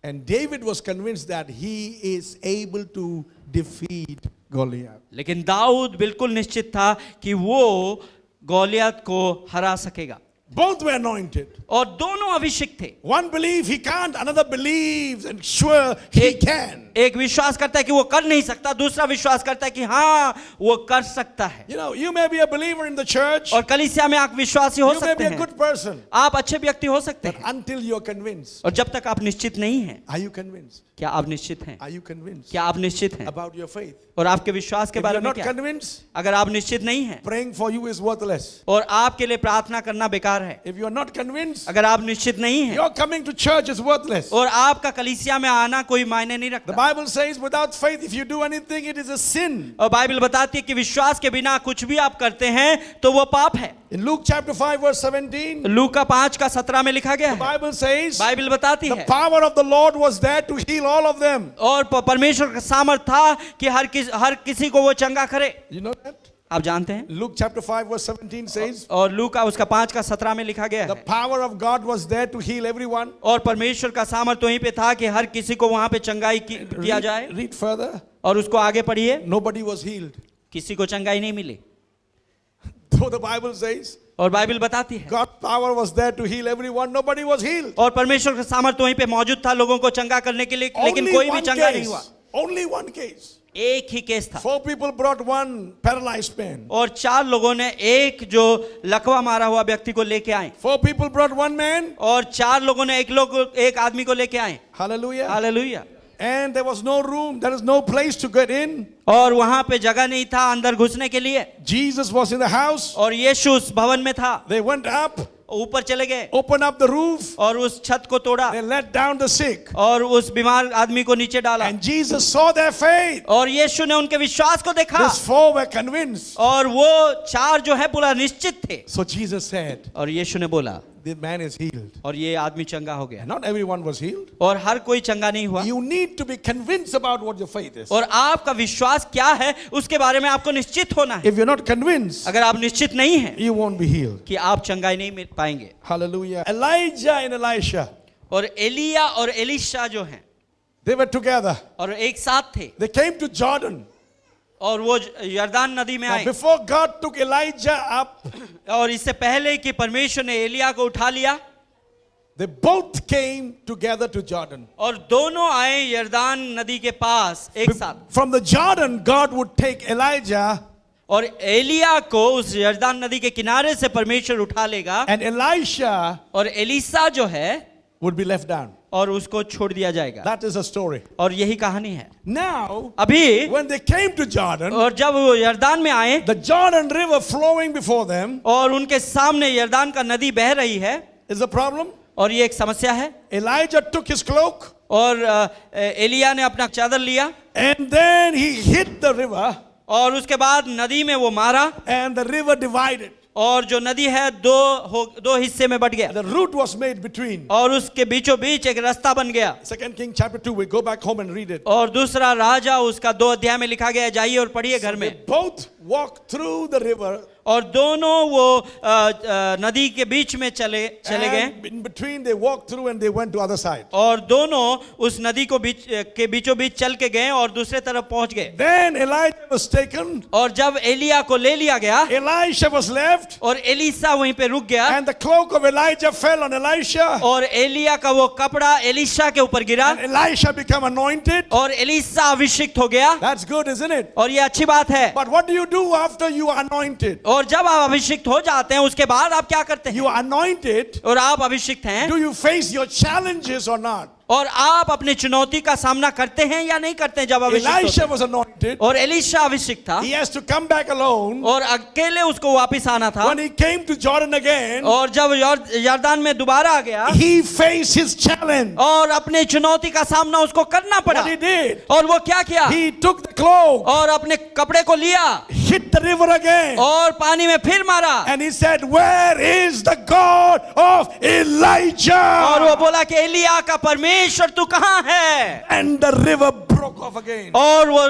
And David was convinced that he is able to defeat Goliath. लेकिन दाऊद बिल्कुल निश्चित था कि वो गोलियात को हरा सकेगा। Both were anointed. और दोनों अभिषिक्त थे। One believes he can't, another believes and sure he can. एक विश्वास करता है कि वो कर नहीं सकता, दूसरा विश्वास करता है कि हाँ वो कर सकता है। You know, you may be a believer in the church. और कलीसिया में आप विश्वासी हो You may be सकते a हैं, good person. आप अच्छे व्यक्ति हो सकते But हैं, until you're convinced. और जब तक आप निश्चित नहीं हैं। Are you convinced? क्या आप निश्चित हैं? Are you convinced क्या आप निश्चित हैं about your faith? और आपके विश्वास के If बारे you're में not क्या? convinced, अगर आप निश्चित नहीं हैं praying for you is worthless. और आपके लिए प्रार्थना करना बेकार है। If you're not convinced, अगर आप निश्चित नहीं हैं your coming to church is worthless. और आपका कलीसिया में आना कोई मायने नहीं The रखता। Bible says without faith, if you do anything, it is a sin. और बाइबल बताती है कि विश्वास के बिना कुछ भी आप करते हैं तो वो पाप है। In Luke chapter 5 verse 17, लूका 5 का 17 में लिखा गया the है, Bible says बाइबल बताती the है, power of the Lord was there to heal all of them. और परमेश्वर का सामर्थ था कि हर किसी को वो चंगा करे। You know that? आप जानते हैं? Luke chapter 5 verse 17 says और लूका उसका 5 का 17 में लिखा गया the है, power of God was there to heal everyone. और परमेश्वर का सामर्थ वहीं पे था कि हर किसी को वहां पे चंगाई किया जाए। Read further. और उसको आगे पढ़िए, Nobody was healed. किसी को चंगाई नहीं मिली। Though the Bible says और बाइबल बताती है God's power was there to heal everyone, nobody was healed. और परमेश्वर का सामर्थ वहीं पे मौजूद था लोगों को चंगा करने के लिए, लेकिन Only कोई भी one चंगा नहीं case. हुआ। Only one case. एक ही केस था 4 people brought one paralyzed man. और 4 लोगों ने एक जो लकवा मारा हुआ व्यक्ति को लेके आए, 4 people brought one man. और 4 लोगों ने एक आदमी को लेके आए। Hallelujah. Hallelujah. And there was no room, there is no place to get in. और वहां पे जगह नहीं था अंदर घुसने के लिए, Jesus was in the house. और यीशु उस भवन में था। They went up, ऊपर चले गए opened up the roof, और उस छत को तोड़ा they let down the sick. और उस बीमार आदमी को नीचे डाला, And Jesus saw their faith. और यीशु ने उनके विश्वास को देखा, These 4 were convinced. और वो 4 जो है पूरा निश्चित थे। So Jesus said, और यीशु ने बोला, the man is healed. और ये आदमी चंगा हो गया। Not everyone was healed. और हर कोई चंगा नहीं हुआ। You need to be convinced about what your faith is. और आपका विश्वास क्या है उसके बारे में आपको निश्चित होना है। If you're not convinced, अगर आप निश्चित नहीं हैं you won't be healed. कि आप चंगाई नहीं मिल पाएंगे। Hallelujah. Elijah and Elisha, और एलिया और एलिशा जो हैं they were together. और एक साथ थे, They came to Jordan. और वो यरदान नदी में Now, आए। before God took Elijah up, और इससे पहले कि परमेश्वर ने एलिया को उठा लिया, they both came together to Jordan. और दोनों आए यरदान नदी के पास एक साथ। From the Jordan, God would take Elijah, और एलिया को उस यरदान नदी के किनारे से परमेश्वर उठा लेगा, and Elisha और एलीसा जो है would be left down. और उसको छोड़ दिया जाएगा। That is a story. और यही कहानी है। Now, अभी when they came to Jordan, और जब वो यरदान में आए the Jordan River flowing before them और उनके सामने यरदान का नदी बह रही है, is a problem. और ये एक समस्या है। Elijah took his cloak और एलिया ने अपना चादर लिया and then he hit the river और उसके बाद नदी में वो मारा, and the river divided. और जो नदी है दो हिस्से में बट गया, The route was made between. और उसके बीचों बीच एक रास्ता बन गया। 2 King chapter 2, we go back home and read it. और दूसरा राजा उसका 2 अध्याय में लिखा गया है, जाइए और पढ़िए घर They में। both walked through the river. और दोनों वो नदी के बीच में चले गए, And in between they walked through and they went to other side. और दोनों उस नदी को के बीचों बीच चल के गए और दूसरे तरफ पहुंच गए। Then Elijah was taken. और जब एलिया को ले लिया गया Elisha was left. और एलीसा वहीं पे रुक गया, And the cloak of Elijah fell on Elisha. और एलिया का वो कपड़ा एलीशा के ऊपर गिरा, And Elisha became anointed. और एलीसा अभिषिक्त हो गया। That's good, isn't it? और ये अच्छी बात है। But what do you do after you are anointed? और जब आप अभिषिक्त हो जाते हैं उसके बाद आप क्या करते हैं? You are anointed. और आप अभिषिक्त हैं, Do you face your challenges or not? और आप अपनी चुनौती का सामना करते हैं या नहीं करते हैं? जब अभिषिक्त होते Elisha हैं। was anointed. और एलीशा अभिषिक्त था, He has to come back alone. और अकेले उसको वापस आना था। When he came to Jordan again, और जब यरदान में दोबारा आ गया he faced his challenge. और अपने चुनौती का सामना उसको करना पड़ा। What he did, और वो क्या किया? he took the cloak, और अपने कपड़े को लिया hit the river again, और पानी में फिर मारा, and he said, "Where is the God of और Elijah?" वो बोला कि एलिया का परमेश्वर तू कहाँ है? And the river broke off again. और वो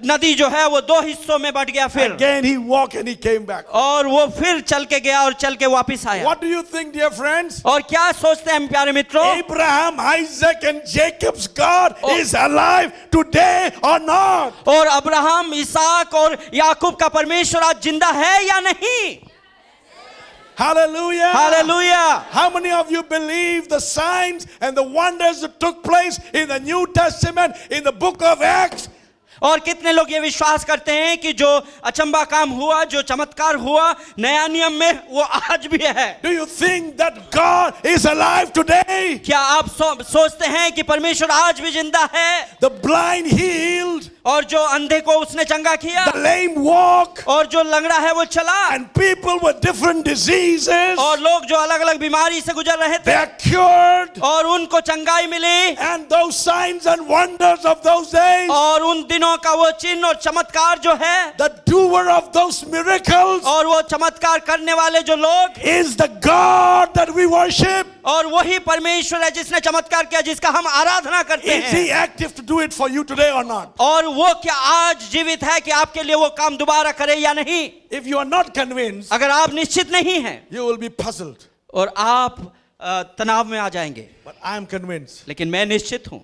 नदी जो है वो 2 हिस्सों में बट गया फिर, Again he walked and he came back. और वो फिर चल के गया और चल के वापस आया। What do you think, dear friends? और क्या सोचते हैं प्यारे मित्रों? Abraham, Isaac, and Jacob's God is alive today or not? और अब्राहम, इसहाक और याकूब का परमेश्वर आज जिंदा है या नहीं? Hallelujah. Hallelujah. How many of you believe the signs and the wonders that took place in the New Testament, in the book of Acts? और कितने लोग ये विश्वास करते हैं कि जो अचंबा काम हुआ, जो चमत्कार हुआ नया नियम में, वो आज भी है? Do you think that God is alive today? क्या आप सोचते हैं कि परमेश्वर आज भी जिंदा है? The blind healed, और जो अंधे को उसने चंगा किया, the lame walk, और जो लंगड़ा है वो चला, and people with different diseases, और लोग जो अलग अलग बीमारी से गुजर रहे they थे are cured. और उनको चंगाई मिली, And those signs and wonders of those days, और उन दिनों का वो चिन्ह और चमत्कार जो है, the doer of those miracles और वो चमत्कार करने वाले जो लोग, is the God that we worship. और वही परमेश्वर है जिसने चमत्कार किया, जिसका हम आराधना करते Is हैं। he active to do it for you today or not? और वो क्या आज जीवित है कि आपके लिए वो काम दोबारा करे या नहीं? If you are not convinced, अगर आप निश्चित नहीं हैं you will be puzzled. और आप तनाव में आ जाएंगे, But I am convinced. लेकिन मैं निश्चित हूं,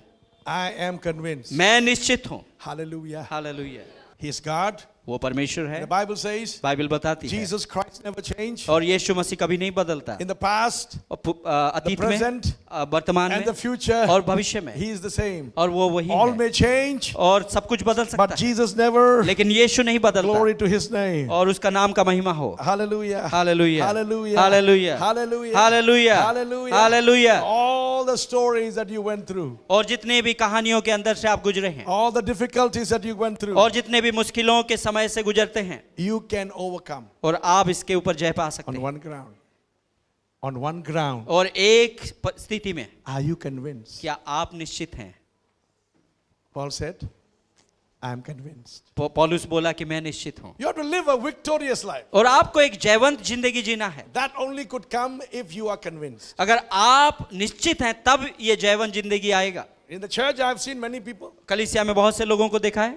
I am convinced. मैं निश्चित हूं। Hallelujah. Hallelujah. He is God. वो परमेश्वर है। The Bible says बाइबल बताती है, Jesus Christ never changed. और यीशु मसीह कभी नहीं बदलता। In the past अतीत में, present, वर्तमान and the में future, और भविष्य में, He is the same. और वो वही All है। may change, और सब कुछ बदल सकता but है, Jesus never. लेकिन यीशु नहीं बदलता। Glory to His name. और उसका नाम का महिमा हो। Hallelujah. Hallelujah, Hallelujah. Hallelujah, Hallelujah. Hallelujah, Hallelujah. Hallelujah. All the stories that you went through, और जितने भी कहानियों के अंदर से आप गुजरे हैं, all the difficulties that you went through, और जितने भी मुश्किलों के समय से गुजरते हैं, you can overcome और आप इसके ऊपर जय पा सकते on हैं। one ground. On one ground. और एक स्थिति में Are you convinced? क्या आप निश्चित हैं? Paul said, I am convinced. पौलुस बोला कि मैं निश्चित हूं। You have to live a victorious life. और आपको एक जयवंत जिंदगी जीना है। That only could come if you are convinced. अगर आप निश्चित हैं तब ये जयवंत जिंदगी आएगा। In the church, I have seen many people. कलीसिया में बहुत से लोगों को देखा है,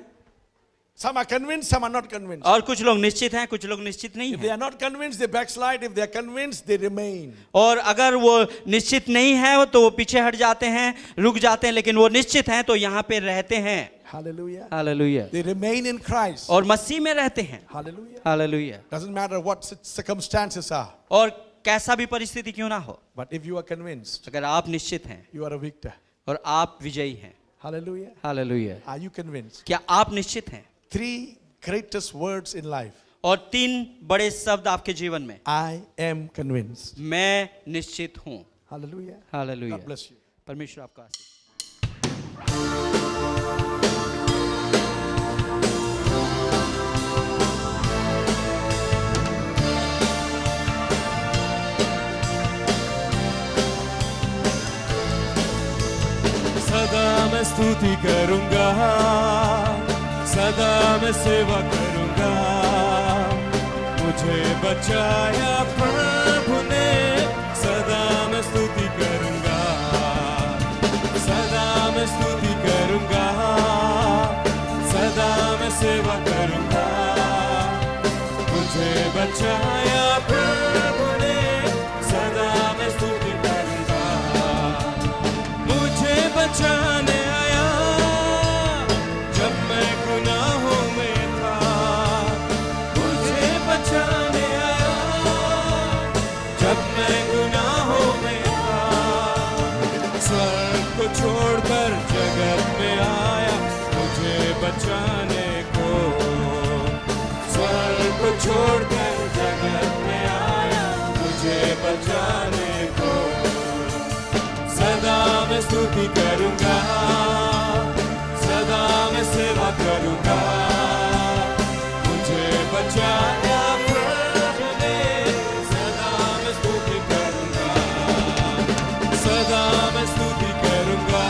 Some are convinced, some are not convinced. और कुछ लोग निश्चित हैं, कुछ लोग निश्चित नहीं If they हैं। are not convinced, they backslide. If they are convinced, they remain. और अगर वो निश्चित नहीं है तो वो पीछे हट जाते हैं, रुक जाते हैं, लेकिन वो निश्चित हैं तो यहाँ पे रहते हैं। Hallelujah. Hallelujah. They remain in Christ. और मसीह में रहते हैं। Hallelujah. Hallelujah. Doesn't matter what circumstances are. और कैसा भी परिस्थिति क्यों ना हो, But if you are convinced, अगर आप निश्चित हैं you are a victor. और आप विजयी हैं। Hallelujah. Hallelujah. Are you convinced? क्या आप निश्चित हैं? 3 greatest words in life. और 3 बड़े शब्द आपके जीवन में, I am convinced. मैं निश्चित हूँ। Hallelujah. Hallelujah. God bless you. परमेश्वर आपका आशीष। सदा मैं स्तुति करूंगा, सदा मैं सेवा करूंगा। मुझे बचाया प्रभु ने, सदा मैं स्तुति करूंगा, सदा मैं स्तुति करूंगा, सदा मैं सेवा करूंगा। मुझे बचाया प्रभु ने, सदा मैं स्तुति करूंगा। मुझे बचाने आया जब मैं गुनाहों में था, मुझे बचाने आया जब मैं गुनाहों में था। स्वर्ग को छोड़कर जगत में आया मुझे बचाने को, स्वर्ग को छोड़कर जगत में आया मुझे बचाने को। सदा मैं स्तुति करूंगा, सदा मैं सेवा करूंगा। मुझे बचाया प्रभु ने, सदा मैं स्तुति करूंगा, सदा मैं स्तुति करूंगा,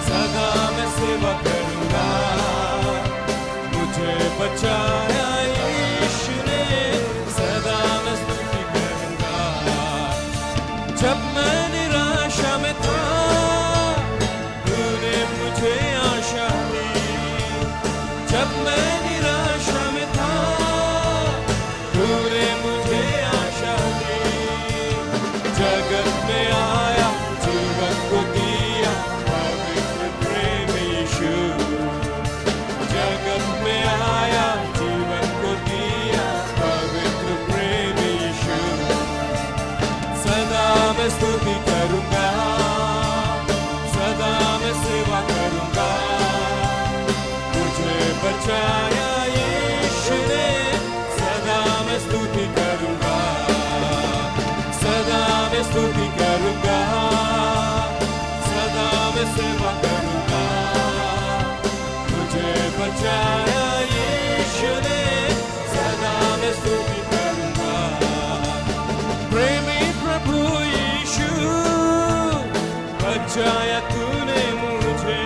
सदा मैं सेवा करूंगा। मुझे बचाया यीशु ने, सदा मैं स्तुति करूंगा। जब मैं निराशा में था तूने मुझे आशा दी, जब मैं निराशा में था तूने मुझे आशा दी। जगत में आया जीवन को दिया पवित्र प्रेम यीशु, जगत में आया जीवन को दिया पवित्र प्रेम यीशु। सदा मैं स्तुति करूंगा, सदा मैं सेवा करूंगा। मुझे बचाया यीशु ने, सदा मैं स्तुति करूंगा, सदा मैं स्तुति करूंगा, सदा मैं सेवा करूंगा। मुझे बचाया यीशु ने, सदा मैं स्तुति करूंगा। प्रेमी प्रभु यीशु, बचाया तूने मुझे।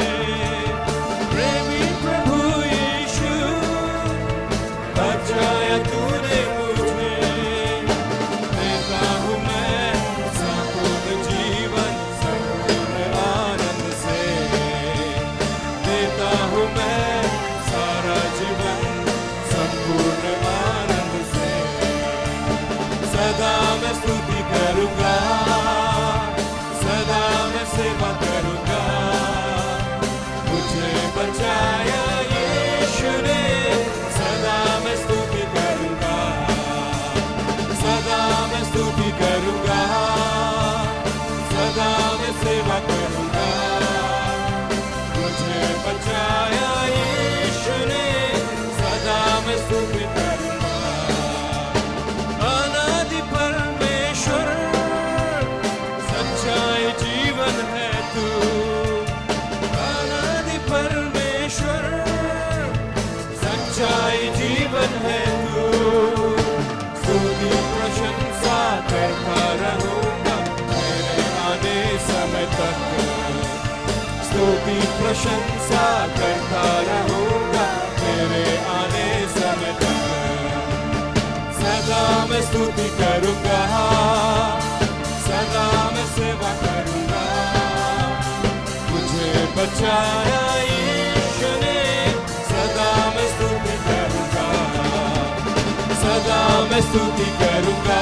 प्रेमी प्रभु यीशु, बचाया तूने मुझे। देता हूँ मैं संपूर्ण जीवन संपूर्ण आनंद से, देता हूँ मैं सारा जीवन संपूर्ण आनंद से। सदा मैं स्तुति करूंगा, सदा मैं सेवा करूंगा। मुझे बचाया यीशु ने, सदा मैं स्तुति करूंगा, सदा मैं स्तुति करूंगा, सदा मैं सेवा करूंगा। मुझे बचाया यीशु ने, सदा मैं स्तुति करूंगा। अनादि परमेश्वर सच्चाई जीवन है तू, अनादि परमेश्वर सच्चाई जीवन है तू। स्तुति प्रशंसा करता रहूंगा तेरे आने समय तक, स्तुति प्रशंसा करता रहूंगा तेरे आने समय तक। सदा मैं स्तुति करूंगा, सदा मैं सेवा करूंगा। मुझे बचाया यीशु ने, सदा मैं स्तुति करूंगा, सदा मैं स्तुति करूंगा,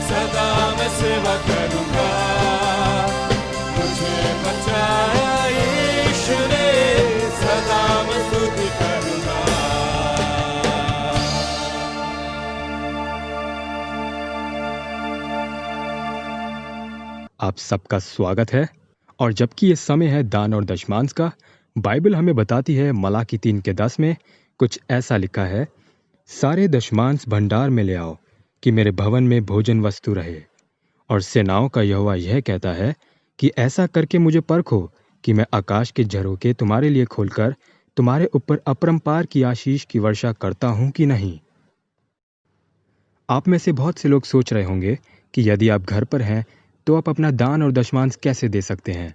सदा मैं सेवा करूंगा। मुझे बचाया यीशु आप सबका स्वागत है। और जबकि ये समय है दान और दशमांश का, बाइबल हमें बताती है मलाकी 3:10 में कुछ ऐसा लिखा है, सारे दशमांश भंडार में ले आओ कि मेरे भवन में भोजन वस्तु रहे। और सेनाओं का यहोवा यह कहता है कि ऐसा करके मुझे परखो कि मैं आकाश के झरोखे तुम्हारे लिए खोलकर तुम्हारे ऊपर अपरंपार की आशीष की वर्षा करता हूं कि नहीं। आप में से बहुत से लोग सोच रहे होंगे कि यदि आप घर पर हैं तो आप अपना दान और दशमांश कैसे दे सकते हैं।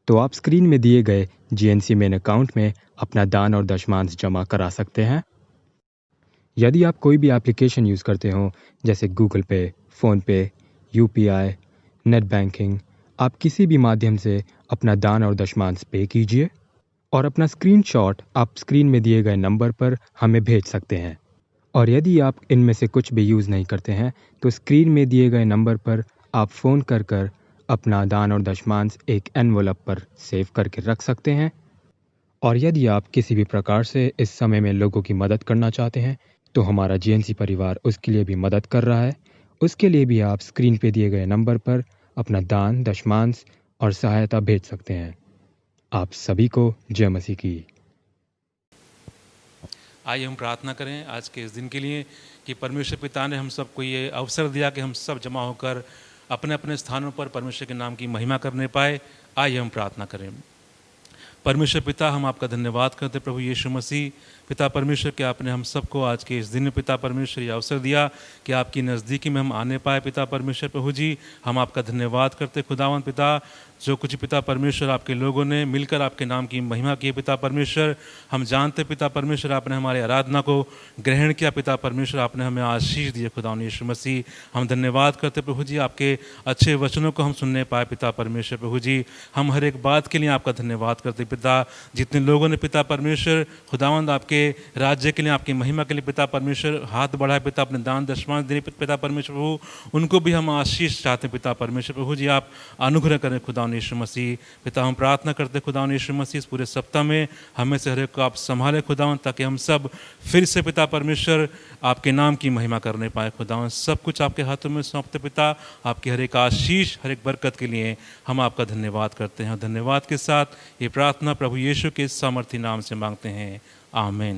तो आप स्क्रीन में दिए गए जीएनसी मेन अकाउंट में अपना दान और दशमांश जमा करा सकते हैं। यदि आप कोई भी एप्लीकेशन यूज़ करते हो जैसे गूगल पे, फ़ोन पे, यूपीआई, नेट बैंकिंग, आप किसी भी माध्यम से अपना दान और दशमांश पे कीजिए और अपना स्क्रीनशॉट आप स्क्रीन में दिए गए नंबर पर हमें भेज सकते हैं। और यदि आप इनमें से कुछ भी यूज़ नहीं करते हैं तो स्क्रीन में दिए गए नंबर पर आप फ़ोन कर अपना दान और दशमांश एक एनवलप पर सेव करके रख सकते हैं। और यदि आप किसी भी प्रकार से इस समय में लोगों की मदद करना चाहते हैं तो हमारा जीएनसी परिवार उसके लिए भी मदद कर रहा है। उसके लिए भी आप स्क्रीन पे दिए गए नंबर पर अपना दान, दशमांश और सहायता भेज सकते हैं। आप सभी को जय मसीह की। आइए हम प्रार्थना करें आज के इस दिन के लिए कि परमेश्वर पिता ने हम सबको ये अवसर दिया कि हम सब जमा होकर अपने अपने स्थानों पर परमेश्वर के नाम की महिमा करने पाए। आइए हम प्रार्थना करें। परमेश्वर पिता, हम आपका धन्यवाद करते प्रभु यीशु मसीह। पिता परमेश्वर के आपने हम सबको आज के इस दिन में पिता परमेश्वर ये अवसर दिया कि आपकी नज़दीकी में हम आने पाए। पिता परमेश्वर प्रभु जी, हम आपका धन्यवाद करते खुदावन पिता, जो कुछ पिता परमेश्वर आपके लोगों ने मिलकर आपके नाम की महिमा की। पिता परमेश्वर, हम जानते पिता परमेश्वर आपने हमारी आराधना को ग्रहण किया। पिता परमेश्वर आपने हमें आशीष दिए खुदावन यीशु मसीह। हम धन्यवाद करते प्रभु जी, आपके अच्छे वचनों को हम सुनने पाए। पिता परमेश्वर प्रभु जी, हम हर एक बात के लिए आपका धन्यवाद करते पिता। जितने लोगों ने पिता परमेश्वर खुदावंद आपके राज्य के लिए, आपकी महिमा के लिए पिता परमेश्वर हाथ बढ़ाए पिता, अपने दान दशमांश देने पिता परमेश्वर प्रभु, उनको भी हम आशीष चाहते हैं। पिता परमेश्वर प्रभु जी, आप अनुग्रह करें खुदावन यीशु मसीह। पिता हम प्रार्थना करते खुदावन यीशु मसीह, इस पूरे सप्ताह में हमें से हर एक को आप संभाले खुदावन, ताकि हम सब फिर से पिता परमेश्वर आपके नाम की महिमा करने पाए। खुदावन सब कुछ आपके हाथों में सौंपते पिता, आपकी हर एक आशीष, हर एक बरकत के लिए हम आपका धन्यवाद करते हैं। धन्यवाद के साथ ये प्रार्थना प्रभु यीशु के सामर्थी नाम से मांगते हैं, आमीन।